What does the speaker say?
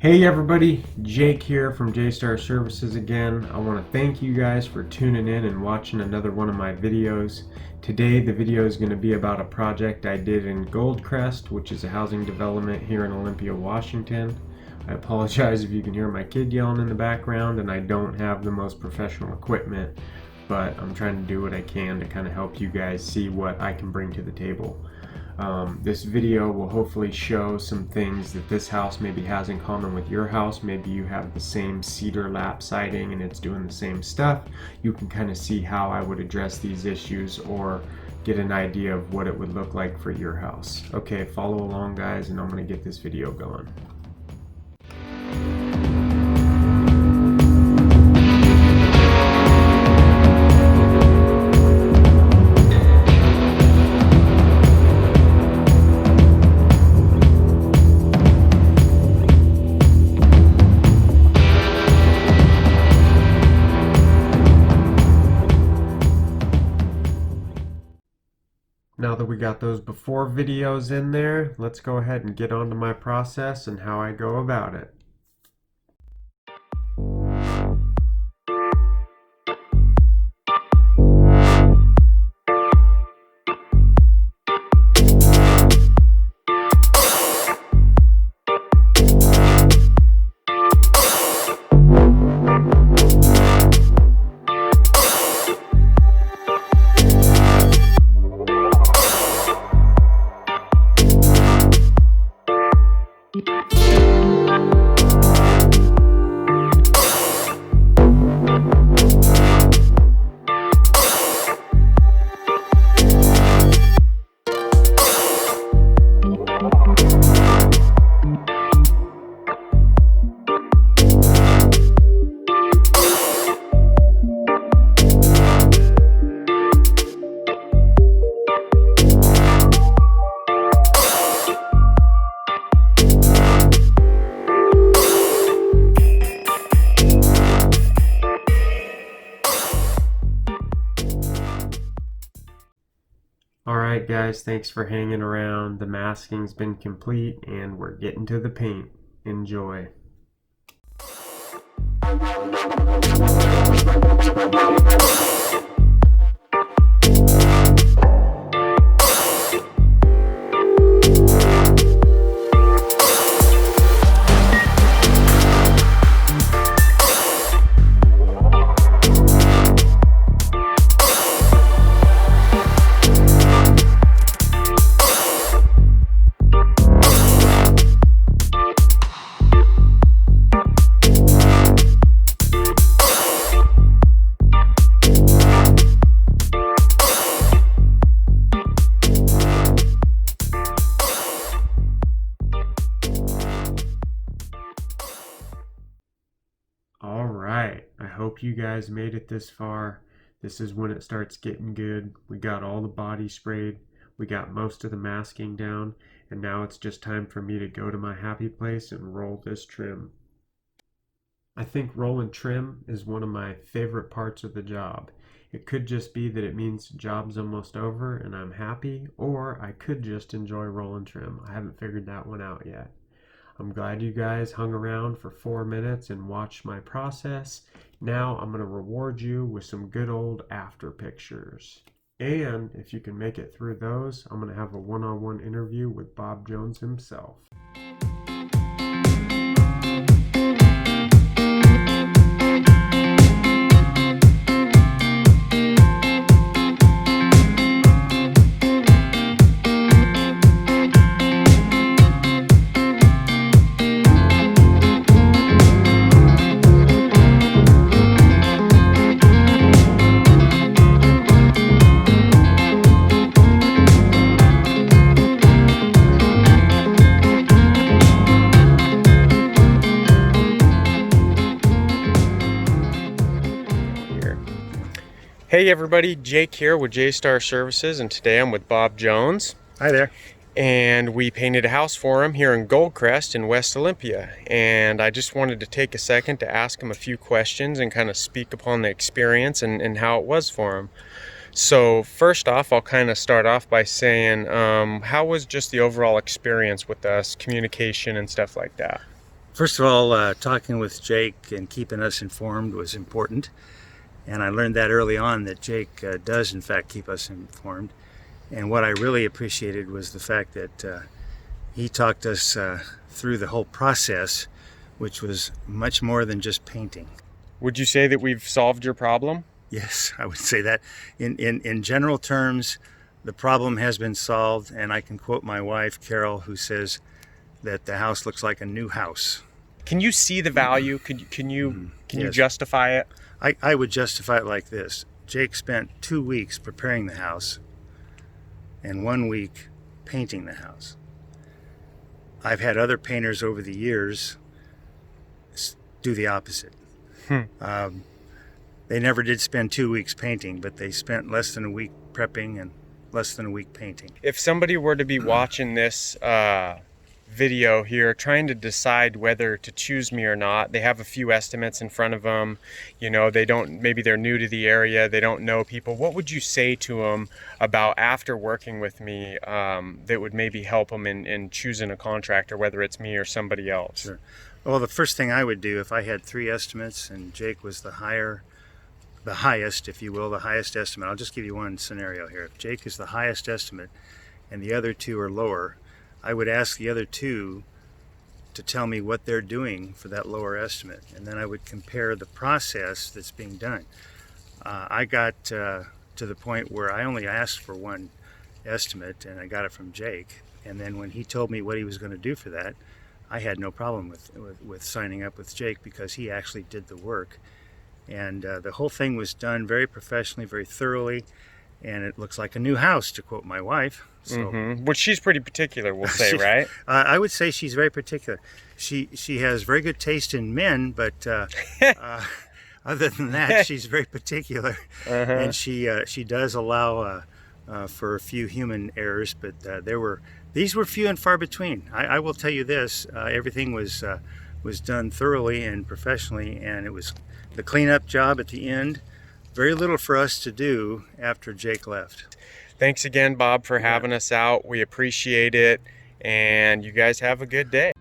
Hey everybody, Jake here from J-Star Services again. I want to thank you guys for tuning in and watching another one of my videos. Today the video is going to be about a project I did in GoldCrest, which is a housing development here in Olympia, Washington. I apologize if you can hear my kid yelling in the background, and I don't have the most professional equipment, but I'm trying to do what I can to kind of help you guys see what I can bring to the table. This video will hopefully show some things that this house maybe has in common with your house. Maybe you have the same cedar lap siding and it's doing the same stuff. You can kind of see how I would address these issues or get an idea of what it would look like for your house. Okay, follow along guys, and I'm going to get this video going. Now that we got those before videos in there, let's go ahead and get on to my process and how I go about it. Alright guys, thanks for hanging around. The masking's been complete and we're getting to the paint. Enjoy. Alright, I hope you guys made it this far. This is when it starts getting good. We got all the body sprayed, we got most of the masking down, and now it's just time for me to go to my happy place and roll this trim. I think rolling trim is one of my favorite parts of the job. It could just be that it means the job's almost over and I'm happy, or I could just enjoy rolling trim. I haven't figured that one out yet. I'm glad you guys hung around for 4 minutes and watched my process. Now I'm going to reward you with some good old after pictures. And if you can make it through those, I'm going to have a one-on-one interview with Bob Jones himself. Hey everybody, Jake here with J-Star Services, and today I'm with Bob Jones. Hi there. And we painted a house for him here in GoldCrest in West Olympia. And I just wanted to take a second to ask him a few questions and kind of speak upon the experience and how it was for him. So first off, I'll kind of start off by saying, how was just the overall experience with us, communication and stuff like that? First of all, talking with Jake and keeping us informed was important. And I learned that early on that Jake does in fact keep us informed. And what I really appreciated was the fact that he talked us through the whole process, which was much more than just painting. Would you say that we've solved your problem? Yes, I would say that. In general terms, the problem has been solved, and I can quote my wife, Carol, who says that the house looks like a new house. Can you see the value? Can you Yes. justify it? I would justify it like this. Jake spent 2 weeks preparing the house and 1 week painting the house. I've had other painters over the years do the opposite. They never did spend 2 weeks painting, but they spent less than a week prepping and less than a week painting. If somebody were to be watching this video here, trying to decide whether to choose me or not, they have a few estimates in front of them, you know, maybe they're new to the area, they don't know people, what would you say to them about after working with me that would maybe help them in choosing a contractor, whether it's me or somebody else? Sure. Well, the first thing I would do if I had 3 estimates and Jake was the highest, if you will, the highest estimate. I'll just give you one scenario here. If Jake is the highest estimate and the other 2 are lower, I would ask the other 2 to tell me what they're doing for that lower estimate, and then I would compare the process that's being done. I got to the point where I only asked for one estimate, and I got it from Jake, and then when he told me what he was going to do for that, I had no problem with signing up with Jake because he actually did the work. And the whole thing was done very professionally, very thoroughly, and it looks like a new house, to quote my wife. So, Which she's pretty particular, we'll say, right? I would say she's very particular. She has very good taste in men, but other than that, she's very particular. And she does allow for a few human errors, but these were few and far between. I will tell you this: everything was done thoroughly and professionally, and it was the cleanup job at the end. Very little for us to do after Jake left. Thanks again, Bob, for having us out. We appreciate it, and you guys have a good day.